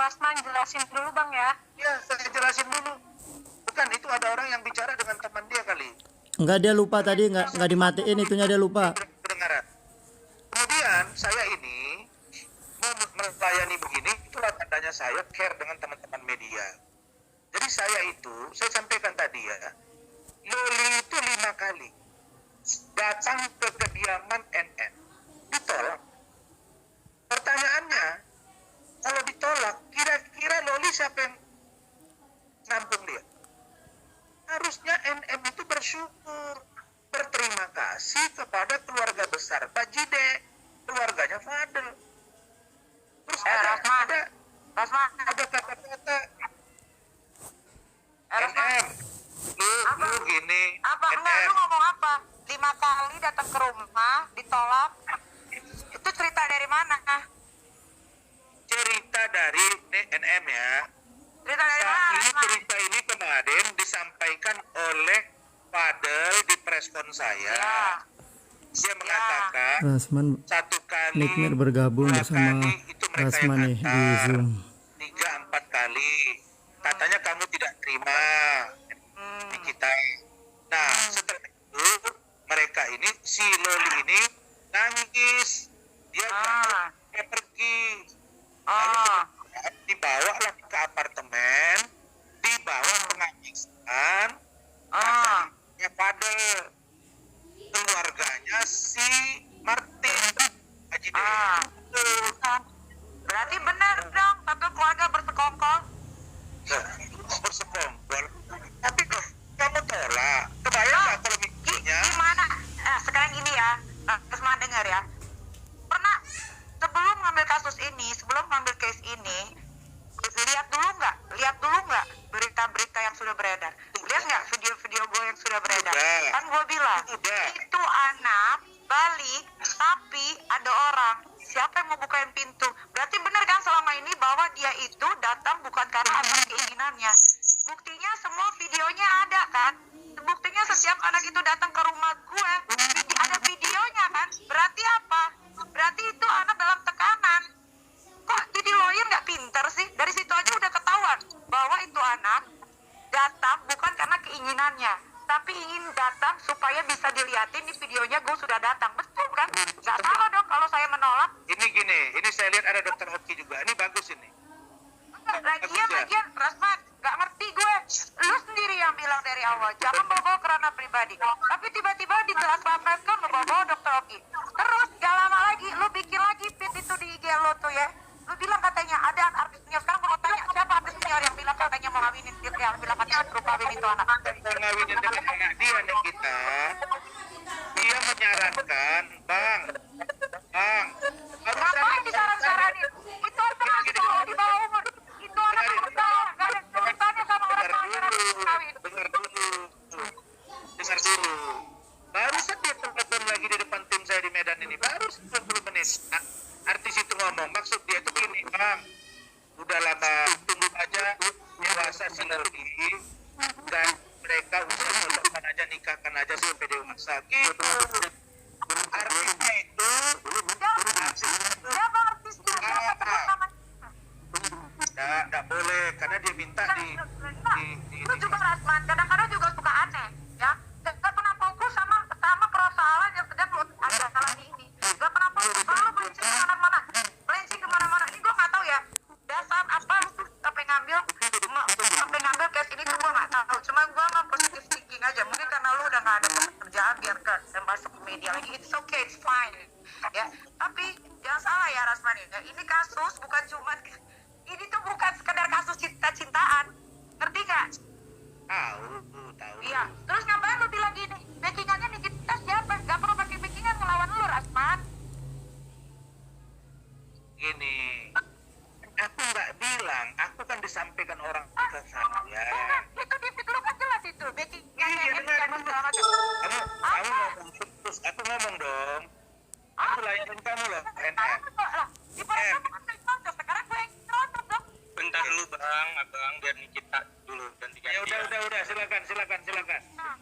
Rasman jelasin dulu Bang ya. Ya, saya jelasin dulu. Bukan, itu ada orang yang bicara dengan teman dia kali. Enggak, dia lupa tadi, enggak dimatiin itunya, dia lupa. Kedengaran. Kemudian saya ini mau melayani begini, itulah tandanya saya care dengan teman-teman media. Jadi saya sampaikan tadi ya, Loli itu 5 kali datang ke kediaman NN, ditolak. Pertanyaannya, kalau ditolak, kira-kira Loli siapa yang nampung dia? Harusnya NM itu bersyukur, berterima kasih kepada keluarga besar Pak Jide, keluarganya Fadel. Terus Rasman. ada kata-kata Rasman. NM, lu gini, Apa? Enggak, lu ngomong apa? 5 kali datang ke rumah, ditolak. Itu cerita dari mana? cerita dari NM ya. Cerita dari mana? Ini Rasman? cerita ini kemarin disampaikan oleh Fadel di preskon saya. Ya. Dia mengatakan Rasman 1 kali, Nikmir bergabung 2 bersama kali, itu mereka Rasman yang nih di antar. Zoom. 3, 4 kali. Katanya kamu tidak terima di kita. Nah, setelah itu mereka ini, si Loli ini nangis. Dia pergi. Lalu dibawalah ke apartemen, dibawa pengabdian, katanya Fadel, keluarganya si Martin, Haji Berarti benar dong, satu keluarga bersekongkol. bersekongkol. Tapi kok kamu tolak? Kebayang nggak kalau mikirnya? Gimana? Sekarang gini ya, Rasman dengar ya. Pernah sebelum ngambil kasus ini, sebelum ngambil case ini, lihat dulu nggak berita-berita yang sudah beredar? Lihat nggak video-video gue yang sudah beredar? Udah. Kan gue bilang, Udah. itu anak balik, tapi ada orang. Siapa yang mau bukain pintu? Berarti benar kan selama ini bahwa dia itu datang bukan karena atas keinginannya. Buktinya semua videonya ada kan? Buktinya setiap anak itu datang ke rumah gue, ada videonya kan? Berarti apa? Berarti itu anak dalam tekanan. Kok jadi lawyer nggak pinter sih? Dari situ aja udah ketahuan bahwa itu anak datang bukan karena keinginannya, tapi ingin datang supaya bisa dilihatin di videonya gue sudah datang. Betul kan? Nggak salah dong kalau saya menolak. Ini gini, ini saya lihat ada dokter Oki juga. Ini bagus ini. Lagian Rasman, nggak ngerti gue. Lu sendiri yang bilang dari awal, jangan bawa-bawa kerana pribadi. Tapi tiba-tiba di kelas pampres kan lu bawa dokter Oki. Terus gak lama lagi, lu bikin lagi feed itu di IG lo tuh ya. Lu bilang katanya ada artis senior. Sekarang gue mau tanya, siapa artis senior yang bilang katanya mau ngawinin, yang bilang katanya suruh kawin itu anak? Ngawinin dengan anak dia nih kita. Dia menyarankan, Bang, Ngapain disaran-saranin? Itu anak di bawah umur. Itu anak bersalah, gak ada kaitannya sama orang yang kawin. Dengar dulu. Barusan dia telepon lagi di depan tim saya di Medan ini. Baru 10 menit. Artis itu ngomong, maksud dia itu gini, Bang. Udah lama, tunggu aja dewasa si Loli. Dan mereka udah melakukan aja, nikahkan aja sampai dewasa. Gitu. Artisnya itu, Siapa artisnya? Siapa teman-teman? nggak boleh, karena dia minta di Lu juga Rasman, kadang-kadang juga suka aneh ya. Gak pernah fokus sama persoalan yang sedang lu ada salah ini. Gak pernah fokus, selalu melenceng kemana-mana. Ini gue gak tahu ya, dasar apa sampai ngambil case ini tuh gue gak tahu. Cuma gue mah positive thinking aja. Mungkin karena lu udah gak ada pekerjaan, biarkan dan masuk ke media lagi. It's okay, it's fine ya. Tapi jangan salah ya Rasman ya, ini kasus bukan cuma, ini tuh bukan sekedar kasus cinta-cintaan. Ngerti gak? tahu. Iya, terus ngapain lu bilang gini? Backingannya Nikita siapa? Gak perlu pakai backingan ngelawan lu, Rasman. Gini, aku nggak bilang, aku kan disampaikan orang ke saya. Itu di fit lu kan jelas itu. Backingannya Iya, Nikita benar. segala macam. Kamu ngomong terus, aku ngomong dong. Aku layanin kamu loh, NM. Di podcast kan saya cocok, sekarang gue yang cocok dong. Bentar dulu bang, abang biar Nikita dulu ganti Ya udah, silakan. Nah,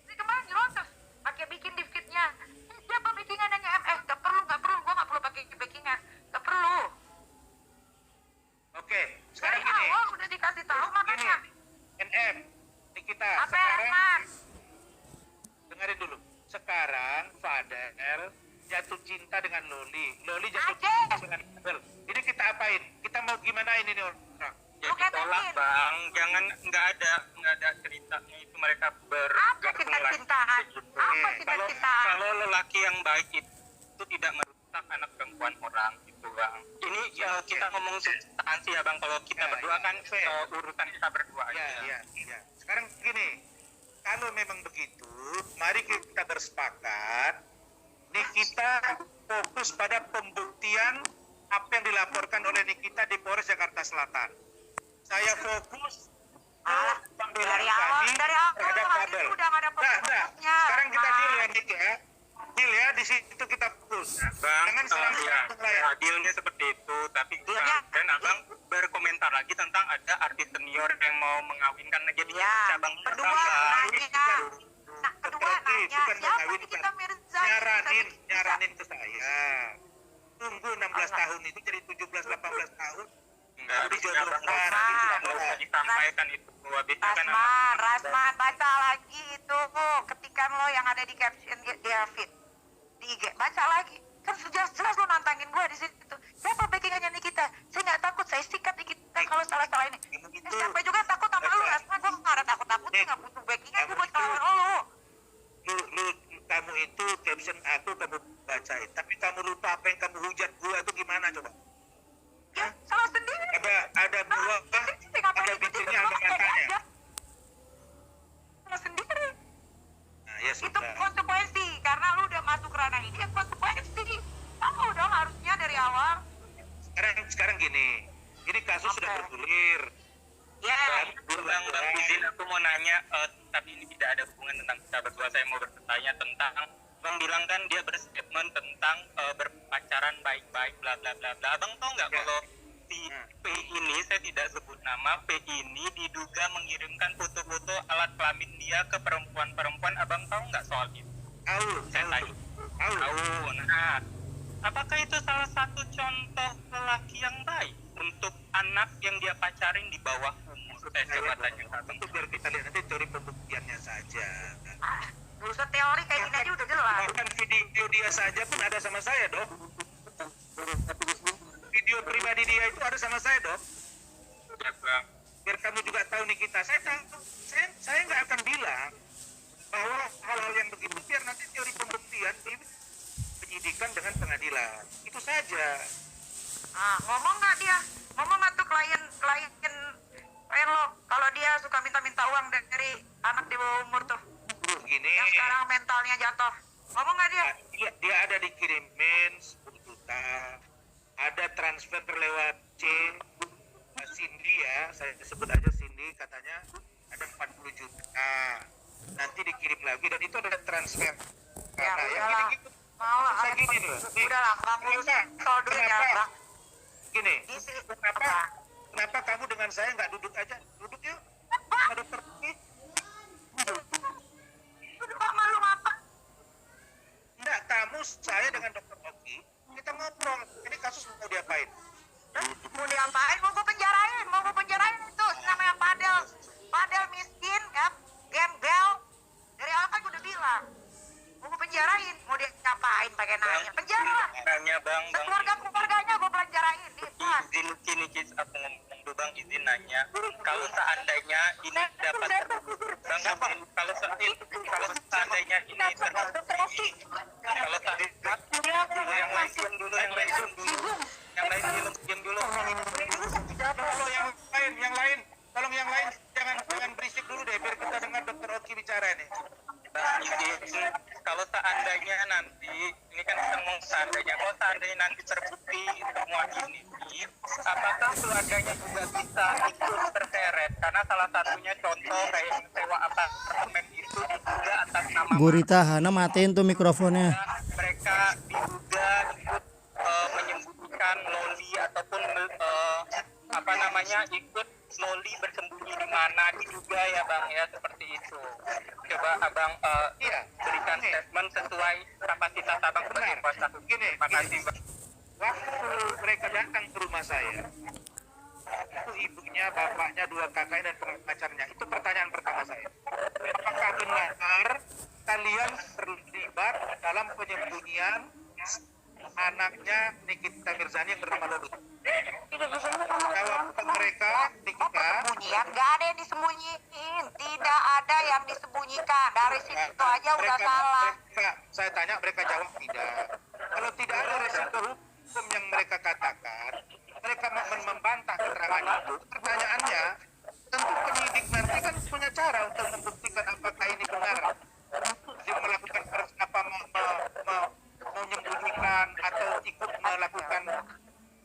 ini kemarin nyerocos, pakai bikin di fitnya. Siapa backingannya MS? Gak perlu, gue gak perlu pakai backingan. Gak perlu. Oke, namanya? NM Nikita Apa sekarang Eman? dengerin dulu. Sekarang Fadel jatuh cinta dengan Loli jatuh Aja. cinta dengan Fadel. Ini kita apain? Kita mau gimana ini nih orang? Ya Lu ditolak ketekin. bang, jangan nggak ada ceritanya itu mereka Apa bergabung lagi. cinta-cintaan? Gitu. Apa Kalau cinta-cintaan? kalau lelaki yang baik itu tidak merusak anak perempuan orang gitu bang. Ini kita ngomong substansi ya bang. Kalau kita Ya, berdua kan fair. urusan kita berdua aja. Ya. Sekarang gini, kalau memang begitu, mari kita bersepakat. Nikita fokus pada pembuktian apa yang dilaporkan oleh Nikita di Polres Jakarta Selatan. Saya fokus pembelaan dari awal terhadap lagi Fadel. udah nggak ada Nah, pokok-pokoknya. sekarang kita Mas. deal ya Nik ya. Deal ya, di situ kita fokus. Bang, Jangan serang-serang lain. dealnya seperti itu, tapi Dealnya? dan abang berkomentar lagi tentang ada artis senior yang mau mengawinkan, jadi Ya, cabang kedua pertama. nanya. Nah, kedua Oke, nanya bukan siapa mengawin, Nikita bukan. Mirza? Nyaranin ke saya. Tunggu 16 Allah. tahun itu jadi 17-18 tahun. Enggak, Baru dijodohkan. nggak usah disampaikan itu. Habisnya kan Rasman, baca lagi itu ketikan lo yang ada di caption dia feed di IG, baca lagi. Kan jelas lo nantangin gue di situ. Siapa backingannya Nikita? Saya nggak takut, saya sikat Nikita kalau salah ini. Siapa juga takut sama lu, Rasman? Gue nggak ada takut-takutnya, nggak butuh backingan gue buat lawan lo. Kamu itu caption aku kamu bacain, tapi kamu lupa apa yang kamu hujat gua itu gimana coba? Ya, salah sendiri. Ada buah, ada bibirnya, ada matanya. Salah sendiri. Nah, ya Itu sudah. konsekuensi karena lu udah masuk ranah ini, ya konsekuensi. Tahu dong harusnya dari awal. Sekarang gini, ini kasus sudah Oke. bergulir. Ya, Bang izin aku mau nanya, tapi ini tidak ada hubungan tentang kita berdua. Saya mau bertanya tentang Bang bilang kan dia berstatement tentang berpacaran baik-baik bla bla bla bla. Abang tahu nggak Ya. kalau si P ini, saya tidak sebut nama, P ini diduga mengirimkan foto-foto alat kelamin dia ke perempuan-perempuan. Abang tahu nggak soal itu? Saya tanya. Tahu. Nah, apakah itu salah satu contoh lelaki yang baik untuk anak yang dia pacarin di bawah umur? Saya coba tanya ke Abang. Itu biar kita lihat nanti teori pembuktiannya saja. gak usah teori kayak gini aja udah jelas. Bahkan video dia saja pun ada sama saya dok. Video pribadi dia itu ada sama saya dok. Ya, Bang. Biar kamu juga tahu nih kita. Saya nggak akan bilang bahwa hal-hal yang begitu biar nanti teori pembuktian di penyidikan dengan pengadilan. Itu saja. Ngomong nggak dia? Ngomong nggak tuh klien lo kalau dia suka minta uang dari anak di bawah umur tuh Gini. yang sekarang mentalnya jatuh? Ngomong nggak dia? Dia ada dikirimin 10 juta. Ada transfer lewat Cindy ya, saya sebut aja Cindy, katanya ada 40 juta. Nanti dikirim lagi dan itu ada transfer. Ya Nah, yang udahlah, gini-gitu. mau lah. Saya gini loh. Nih, Udah lah, bang urusin soal duit ya bang. Gini, Di sini kenapa kamu dengan saya nggak duduk aja? Duduk yuk. Ada dokter ini. Udah pak malu apa? Enggak, kamu, saya dengan dokter Oki, kita ngobrol. Ini kasus mau diapain? Mau diapain? Mau gue penjarain itu namanya Padel miskin kan, gembel. Dari awal kan gue udah bilang mau gue penjarain, mau dia ngapain pakai nanya? Penjara lah. Nanya bang Keluarganya gue penjarain di izin sini aku ngomong dulu bang, izin nanya kalau seandainya ini dapat bang kalau seandainya ini terbukti, kalau yang lain diam dulu yang lain diam dulu Tolong yang lain jangan berisik dulu deh biar kita dengar dokter Oki bicara nih. bang. Izin kalau seandainya nanti ini kan kita ngomong seandainya, kalau seandainya nanti terbukti semua ini, apakah keluarganya juga bisa ikut terseret? Karena salah satunya contoh kayak sewa apartemen itu juga atas nama Gurita Hana matiin tuh mikrofonnya. mereka diduga ikut menyembunyikan Loli ataupun ikut Loli bersembunyi di mana, diduga ya bang ya, seperti itu. Coba abang berikan statement sesuai kapasitas abang sebagai kuasa hukum. Terima kasih bang. Waktu mereka datang ke rumah saya, itu ibunya, bapaknya, dua kakaknya dan pengacarnya. Itu pertanyaan pertama saya. Apakah benar kalian terlibat dalam penyembunyian anaknya Nikita Mirzani yang bernama Loli? Jawab mereka, Nikita. Sembunyian, nggak ada yang disembunyiin, tidak ada yang disembunyikan. Dari situ aja udah salah. Saya tanya, mereka jawab tidak. Kalau tidak ada resiko hukum yang mereka katakan, mereka membantah keterangan itu. Pertanyaannya, tentu penyidik nanti kan punya cara untuk membuktikan apakah ini benar. Dia melakukan menyembunyikan atau ikut melakukan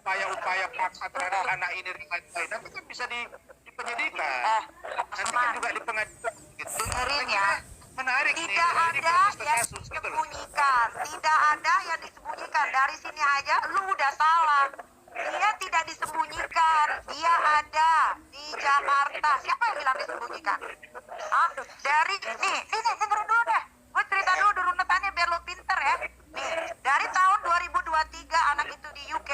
upaya-upaya paksa terhadap anak ini dan lain-lain. Nanti kan bisa di penyidikan. Nanti kan juga di pengadilan. Gitu. Dengerin ya. Menarik tidak nih. ada Ini yang kasus, gitu loh. disembunyikan, tidak ada yang disembunyikan. Dari sini aja lu udah salah. Dia tidak disembunyikan, dia ada di Jakarta. Siapa yang bilang disembunyikan? Hah? Dari nih dengerin dulu deh. Gue cerita dulu runutannya biar lo pinter ya. Nih, dari tahun 2023 anak itu di UK,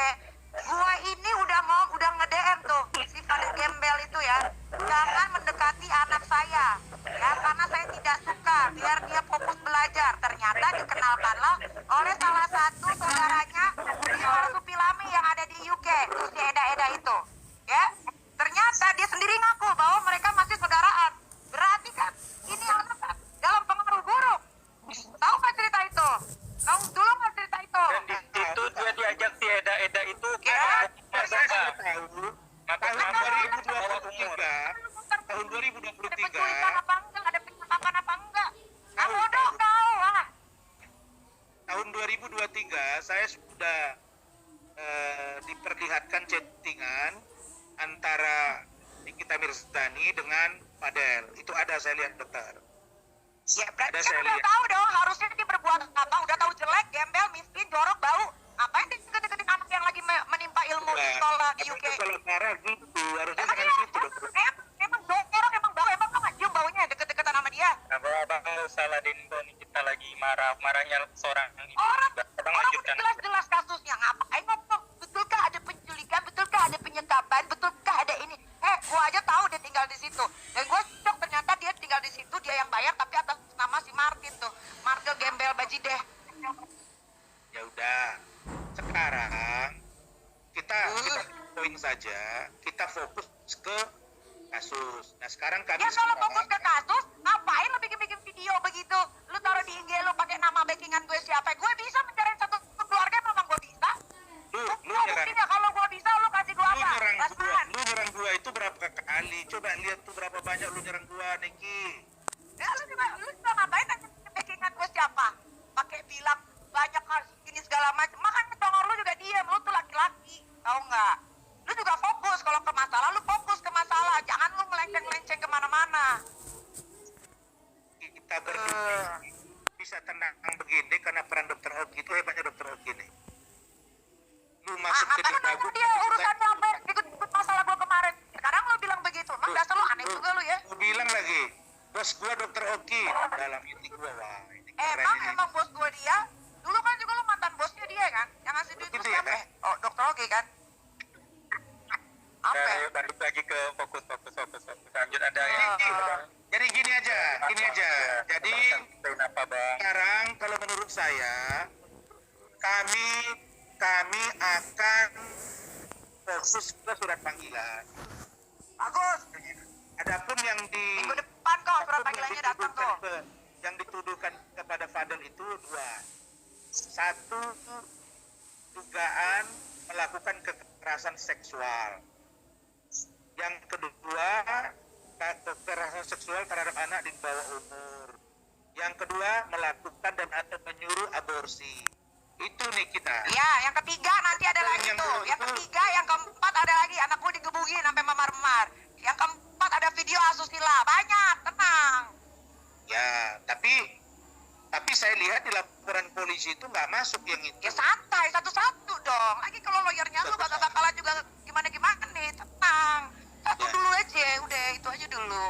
gue ini udah nge-DM tuh si Fadil Gembel itu ya, jangan mendekati anak saya ya, karena saya tidak suka, biar dia fokus belajar. Ternyata dikenalkanlah oleh salah satu saudaranya di Marsupilami yang ada di UK, tuh si Eda itu ya. Ternyata dia sendiri ngaku bahwa mereka masih saudaraan. Berarti kan ini anak dalam pengaruh buruk. Tahu nggak cerita itu? Tahu dulu nggak cerita itu? Dan di situ dia diajak si Eda itu Ya, Saya sudah tahu. Tahun bawah umur. 2023, tahun ada 2023, penculikan apa enggak, ada penyekapan apa enggak? Kamu bodoh kau lah. tahun 2023 saya sudah diperlihatkan chattingan antara Nikita Mirzani dengan Fadel. Itu ada, saya lihat, dokter. Ya berarti Ada kan saya udah lihat. tahu dong harusnya dia berbuat apa, udah tahu jelek, gembel, miskin, jorok, bau. Ngapain dia deket-deketin anak yang lagi menimpa ilmu di sekolah di UK? Itu kalau marah gitu, harusnya Emang jangan gitu, dokter. emang jorok, emang bau, emang kamu cium baunya deket-deketan sama dia? Abang salah Denko nih, kita lagi marahnya seorang ibu. Orang Abang udah lanjutkan. jelas-jelas kasusnya, ngapain ngomong? Betulkah ada penculikan? Betulkah ada penyekapan? Betulkah ada ini? Gua aja tahu dia tinggal di situ. Dan gua shock ternyata dia tinggal di situ, dia yang bayar tapi atas nama si Martin tuh. Martin Gembel Bajideh. Ya udah, sekarang kita poin saja, kita fokus ke kasus. Nah sekarang kami Ya kalau fokus ke kasus, ngapain lu bikin-bikin video begitu? Lu taruh di IG lu pakai nama backingan gue siapa? Gue bisa mencari satu keluarga, memang gue bisa. lu Buktinya kalau gue bisa, lu kasih gue apa? Rasman. lu nyerang gua itu berapa kali? Coba lihat tuh berapa banyak lu nyerang gua, Niki. Ya lu juga ngapain nanya backingan gue siapa? Pakai bilang banyak hal ini segala macam. Makanya tongol lu juga diem, lu tuh laki-laki, tahu nggak? Lu juga fokus kalau ke masalah, lu fokus ke masalah, jangan lu melenceng-lenceng kemana-mana. Kita berdua bisa tenang begini karena peran dokter Oki itu hebatnya dokter Oki nih. Lu masuk ke Makanya nanya dia urusannya apa? Ikut masalah gue kemarin. Sekarang lu bilang begitu, emang dasar lu aneh juga lu ya. Gua bilang lagi, bos gua dokter Oki dalam ini gua, wah ini keren ini. Emang bos gue dia, dulu kan juga lu mantan bosnya dia kan, yang ngasih duit Gitu terus ya, kan? Kak? Oh dokter Oki kan? Apa? Ayo balik lagi ke fokus. Lanjut ada Jadi gini aja. Jadi apa bang? sekarang kalau menurut saya kami akan fokus ke surat panggilan. Bagus. Adapun yang Minggu depan kok surat panggilannya datang tuh. yang dituduhkan kepada Fadel itu dua. Satu, dugaan melakukan kekerasan seksual. Yang kedua, kekerasan seksual terhadap anak di bawah umur. Yang kedua, melakukan dan atau menyuruh aborsi. Itu nih kita. Ya, yang ketiga nanti ada lagi Yang tuh. itu. Yang ketiga, yang keempat ada lagi. Anak gue digebukin sampai memar-memar. Yang keempat ada video asusila. Banyak, tenang. Ya, tapi saya lihat di laporan polisi itu nggak masuk yang itu. Ya santai, satu-satu dong. Lagi kalau lawyernya lu bakal-bakalan juga gimana-gimana nih. Tenang. Satu Ya. dulu aja, udah itu aja dulu.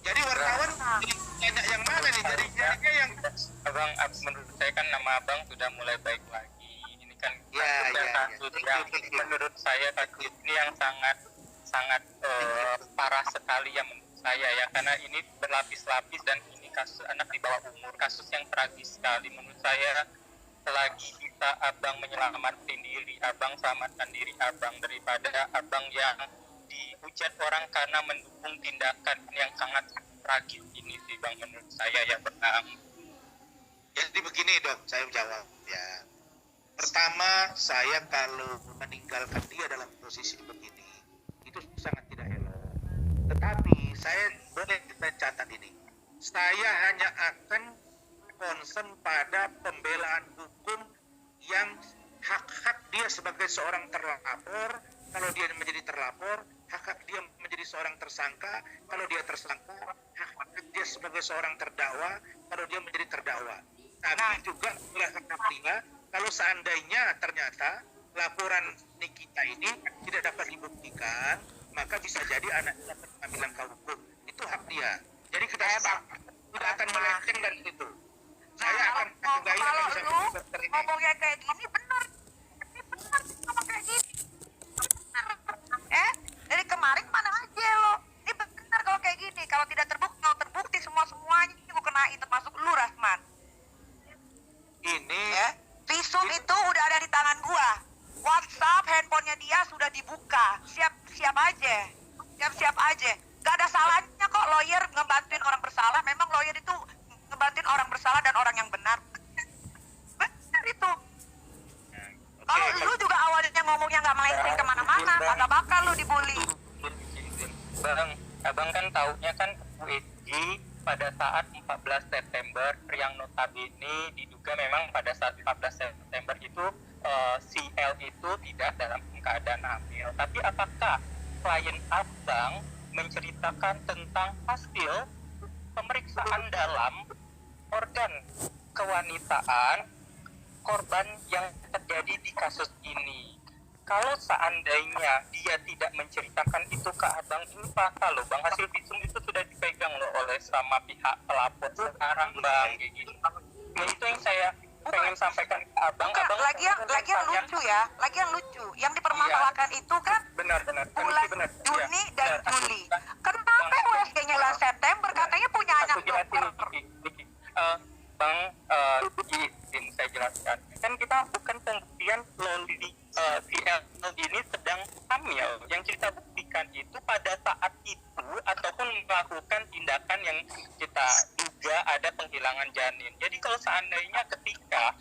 Jadi wartawan banyak yang mana nih? Jadinya yang Abang, menurut saya kan nama abang sudah mulai baik lagi. Ini menjelaskan Ya, kasus yang menurut saya kasus ini yang sangat sangat parah sekali ya menurut saya ya, karena ini berlapis-lapis dan ini kasus anak di bawah umur, kasus yang tragis sekali menurut saya. Selagi bisa abang menyelamatkan diri abang, selamatkan diri abang daripada abang yang dihujat orang karena mendukung tindakan yang sangat tragis ini sih bang menurut saya ya bang. Jadi begini dok, saya jawab ya. Pertama, saya kalau meninggalkan dia dalam posisi begini, itu sangat tidak elok. Tetapi saya boleh mencatat ini. Saya hanya akan concern pada pembelaan hukum yang hak-hak dia sebagai seorang terlapor, kalau dia menjadi terlapor, hak-hak dia menjadi seorang tersangka, kalau dia tersangka, hak-hak dia sebagai seorang terdakwa, kalau dia menjadi terdakwa. Tapi juga oleh dia, kalau seandainya ternyata laporan Nikita ini tidak dapat dibuktikan, maka bisa jadi anaknya dapat pengambilan hukum. Itu hak dia. Jadi kita tidak akan melenceng dari itu. Saya akan menghargai kalau bisa lu ngomongnya kayak gini benar. Ini benar ngomong kayak gini. Benar. Dari kemarin mana aja lo? Ini benar kalau kayak gini. Kalau tidak terbukti semuanya gue kenain termasuk lu Rasman. Ini Visum itu udah ada di tangan gua. WhatsApp handphonenya dia sudah dibuka. Siap aja. Siap aja. Gak ada salahnya kok lawyer ngebantuin orang bersalah. Memang lawyer itu ngebantuin orang bersalah dan orang yang benar. Benar itu. Kalau lu juga awalnya ngomongnya nggak melenceng kemana-mana, kagak bakal lu dibully. Bang, abang kan taunya kan USG pada saat 14 September yang notabene diduga memang pada saat 14 September itu si L itu tidak dalam keadaan hamil. Tapi apakah klien abang menceritakan tentang hasil pemeriksaan dalam organ kewanitaan korban yang terjadi di kasus ini? Kalau seandainya dia tidak menceritakan itu ke abang, ini fatal loh bang. Hasil visum itu sudah dipegang loh oleh sama pihak pelapor sekarang bang, kayak gitu. Nah, itu yang saya pengen sampaikan ke abang. Enggak, Abang lagi yang lucu ya, lagi yang lucu. Yang dipermasalahkan itu kan benar bulan benar. Juni dan Ya, Juli. Kenapa USG-nya bulan September? Katanya punya anak aku jelasin dokter. bang, izin saya jelaskan. Kan kita bukan pembuktian Loli CL ini sedang hamil. Yang kita buktikan itu pada saat itu ataupun melakukan tindakan yang kita duga ada penghilangan janin. Jadi kalau seandainya ketika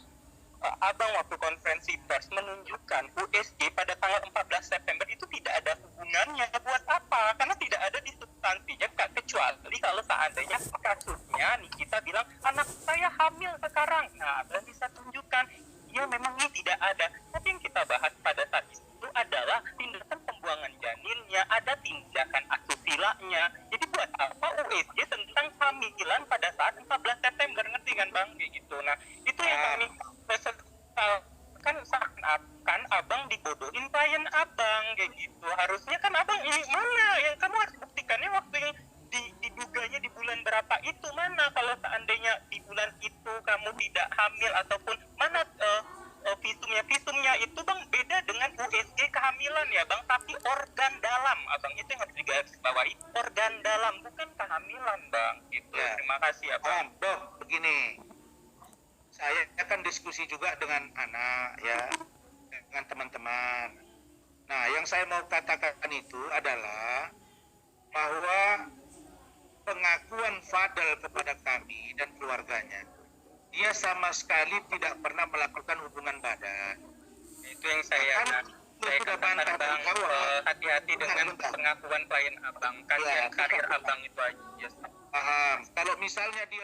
abang waktu konferensi pers menunjukkan USG pada tanggal 14 September itu tidak ada hubungannya, buat apa? Karena tidak ada di substansinya, kecuali kalau seandainya kasusnya Nikita bilang anak saya hamil sekarang. Nah, abang bisa tunjukkan ya memang ini tidak ada. Tapi yang kita bahas pada saat itu adalah tindakan pembuangan janinnya, ada tindakan asusila-nya. Jadi buat apa USG tentang kehamilan pada saat 14 September, ngerti kan bang? Kayak gitu. Nah, itu yang kami kan seakan abang dibodohin klien abang kayak gitu. Harusnya kan abang ini mana yang kamu harus buktikannya waktu yang diduganya di bulan berapa itu mana. Kalau seandainya di bulan itu kamu tidak hamil ataupun mana visumnya itu bang beda dengan USG kehamilan ya bang, tapi organ dalam abang, itu yang harus digarisbawahi, organ dalam bukan kehamilan bang gitu. Ya. Terima kasih abang. Dok, begini, saya akan diskusi juga dengan anak ya, dengan teman-teman. Nah, yang saya mau katakan itu adalah bahwa pengakuan Fadel kepada kami dan keluarganya, dia sama sekali tidak pernah melakukan hubungan badan. Itu yang saya katakan bang, hati-hati dengan pengakuan klien abang, kasihan karir abang itu aja. Paham. Kalau misalnya dia